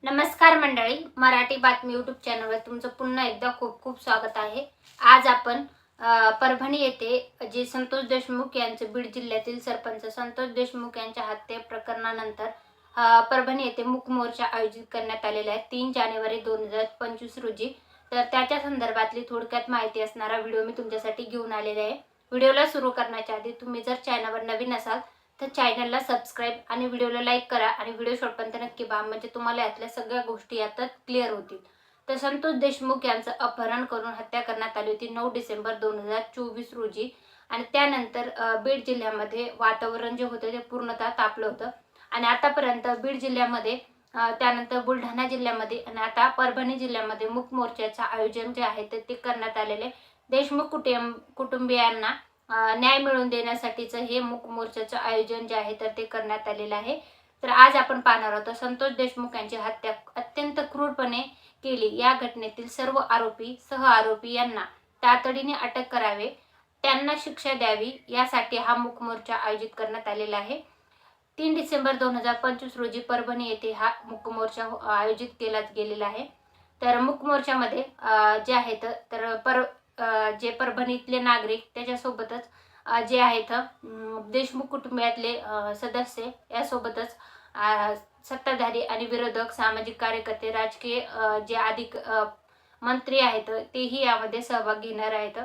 नमस्कार मंडळी, मराठी बातमी यूट्यूब चॅनलवर तुमचं पुन्हा एकदा खूप खूप स्वागत आहे। आज आपण परभणी येथे जे संतोष देशमुख यांचे बीड जिल्ह्यातील सरपंच संतोष देशमुख यांच्या हत्या प्रकरणानंतर परभणी येथे मूक मोर्चा आयोजित करण्यात आलेला आहे 3 जानेवारी 2025 रोजी। तर त्याच्या संदर्भातली थोडक्यात माहिती असणारा व्हिडिओ मी तुमच्यासाठी घेऊन आलेला आहे। व्हिडिओला सुरू करण्याच्या आधी तुम्ही जर चॅनलवर नवीन असाल तर चॅनलला सबस्क्राइब आणि व्हिडिओला लाईक करा आणि व्हिडिओ शेवटपर्यंत नक्की पहा, म्हणजे तुम्हाला यातल्या सगळ्या गोष्टी यात क्लिअर होतील। तर संतोष देशमुख यांचं अपहरण करून हत्या करण्यात आली होती 9 डिसेंबर 2024 रोजी आणि त्यानंतर बीड जिल्ह्यामध्ये वातावरण जे होतं ते पूर्णतः तापलं होतं आणि आतापर्यंत बीड जिल्ह्यामध्ये त्यानंतर बुलढाणा जिल्ह्यामध्ये आणि आता परभणी जिल्ह्यामध्ये मूक मोर्चाचं आयोजन जे आहे ते करण्यात आलेले। देशमुख कुटुंबियांना न्याय मिळवून देण्यासाठीचं हे मूक मोर्चाचं आयोजन जे आहे तर ते करण्यात आलेलं आहे। तर आज आपण पाहणार आहोत संतोष देशमुख यांची हत्या अत्यंत क्रूरपणे केली, या घटनेतील सर्व आरोपी सह आरोपी यांना तातडीने अटक करावे, त्यांना शिक्षा द्यावी, यासाठी हा मूक मोर्चा आयोजित करण्यात आलेला आहे। 3 डिसेंबर 2025 रोजी परभणी येथे हा मूक मोर्चा आयोजित केला गेलेला आहे। तर मूक मोर्चामध्ये जे आहेत तर जे परभणीतले नागरिक त्याच्यासोबतच जे आहेत देशमुख कुटुंबातले सदस्य यासोबतच सत्ताधारी आणि विरोधक, सामाजिक कार्यकर्ते, राजकीय जे अधिक मंत्री आहेत तेही यामध्ये सहभाग घेणार आहेत।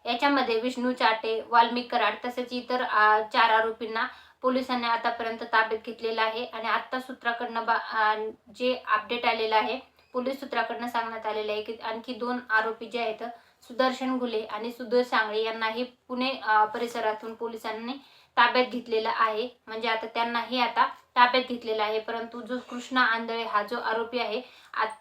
याच्यामध्ये विष्णू चाटे, वाल्मिक कराड तसेच इतर 4 आरोपींना पोलिसांनी आतापर्यंत ताब्यात घेतलेला आहे आणि आता सूत्राकडनं जे अपडेट आलेलं आहे, पोलीस सूत्राकडनं सांगण्यात आलेलं आहे की आणखी 2 आरोपी जे आहेत सुदर्शन घुले आणि सुधीर सांगळे यांनाही पुणे परिसरातून पोलिसांनी ताब्यात घेतलेला आहे, म्हणजे आता त्यांनाही आता ताब्यात घेतलेला आहे। परंतु जो कृष्णा आंधळे हा जो आरोपी आहे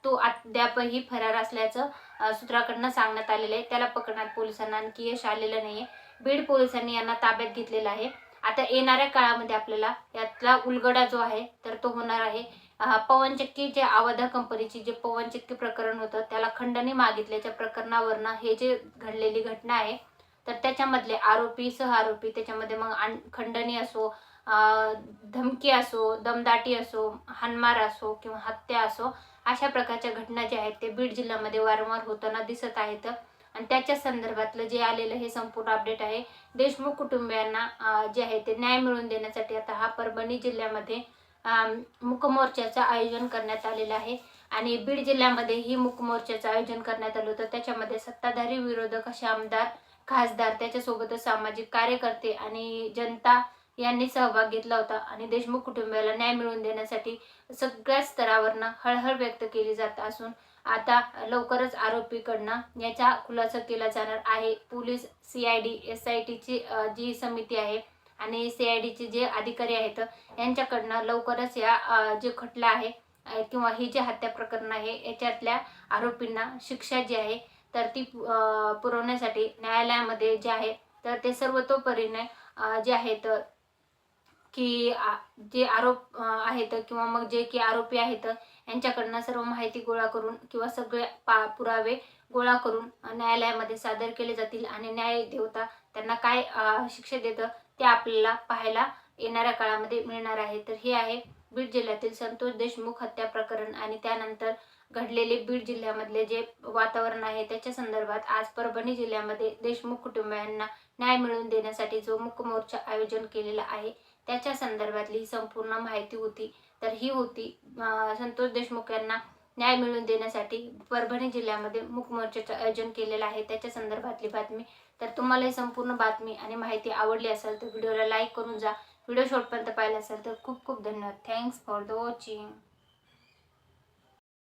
तो अद्यापही फरार असल्याचं सूत्राकडनं सांगण्यात आलेलं आहे। त्याला पकडण्यात पोलिसांना आणखी यश आलेलं नाहीये। बीड पोलिसांनी यांना ताब्यात घेतलेला आहे। आता येणाऱ्या काळामध्ये आपल्याला यातला उलगडा जो आहे तर तो होणार आहे। पवनचक्की जे आवधा कंपनीची जे पवनचक्की प्रकरण होतं त्याला खंडणी मागितल्याच्या प्रकरणावरनं हे जे घडलेली घटना आहे तर त्याच्यामधले आरोपी सह आरोपी त्याच्यामध्ये मग खंडणी असो, धमकी असो, दमदाटी असो, हाणमार असो किंवा हत्या असो, अशा प्रकारच्या घटना ज्या आहेत ते बीड जिल्ह्यामध्ये वारंवार होताना दिसत आहेत आणि त्याच्या संदर्भातलं जे आलेलं हे संपूर्ण अपडेट आहे। देशमुख कुटुंबियांना जे आहे ते न्याय मिळवून देण्यासाठी आता हा परभणी जिल्ह्यामध्ये मूक मोर्चाचं आयोजन करण्यात आलेलं आहे आणि बीड जिल्ह्यामध्ये ही मूक मोर्चाचं आयोजन करण्यात आलं होतं। त्याच्यामध्ये सत्ताधारी, विरोधक असे आमदार, खासदार, त्याच्यासोबतच सामाजिक कार्यकर्ते आणि जनता यांनी सहभाग घेतला होता आणि देशमुख कुटुंबियाला न्याय मिळवून देण्यासाठी सगळ्या स्तरावरनं हळहळ व्यक्त केली जात असून आता लवकरच आरोपीकडनं याचा खुलासा केला जाणार आहे। पोलीस, CID, SIT ची जी समिती आहे आणि CID चे जे अधिकारी आहेत यांच्याकडनं लवकरच या जे खटला आहे किंवा ही जी हत्या प्रकरण आहे याच्यातल्या आरोपींना शिक्षा जी आहे तर ती पुरवण्यासाठी न्यायालयामध्ये जे आहे तर ते सर्वतोपरीने जे आहेत की जे आरोप आहेत किंवा मग जे की आरोपी आहेत यांच्याकडनं सर्व माहिती गोळा करून किंवा सगळे पुरावे गोळा करून न्यायालयामध्ये सादर केले जातील आणि न्याय देवता त्यांना काय शिक्षा देतं ते आपल्याला पाहायला येणाऱ्या काळामध्ये मिळणार आहे। तर हे आहे बीड जिल्ह्यातील संतोष देशमुख हत्या प्रकरण आणि त्यानंतर घडलेले बीड जिल्ह्यामधले जे वातावरण आहे त्याच्या संदर्भात आज परभणी जिल्ह्यामध्ये देशमुख कुटुंबियांना न्याय मिळवून देण्यासाठी जो मूक मोर्चा आयोजन केलेला आहे त्याच्या संदर्भातली संपूर्ण माहिती होती। तर ही होती संतोष देशमुख यांना न्याय मिळवून देण्यासाठी परभणी जिल्ह्यामध्ये मूक मोर्चाचं आयोजन केलेलं आहे त्याच्या संदर्भातली बातमी। तर तुम्हाला ही संपूर्ण बातमी आणि माहिती आवडली असेल तर व्हिडिओला लाईक करून जा। व्हिडिओ शेवटपर्यंत पाहिला असेल तर खूप खूप धन्यवाद। Thanks for the watching.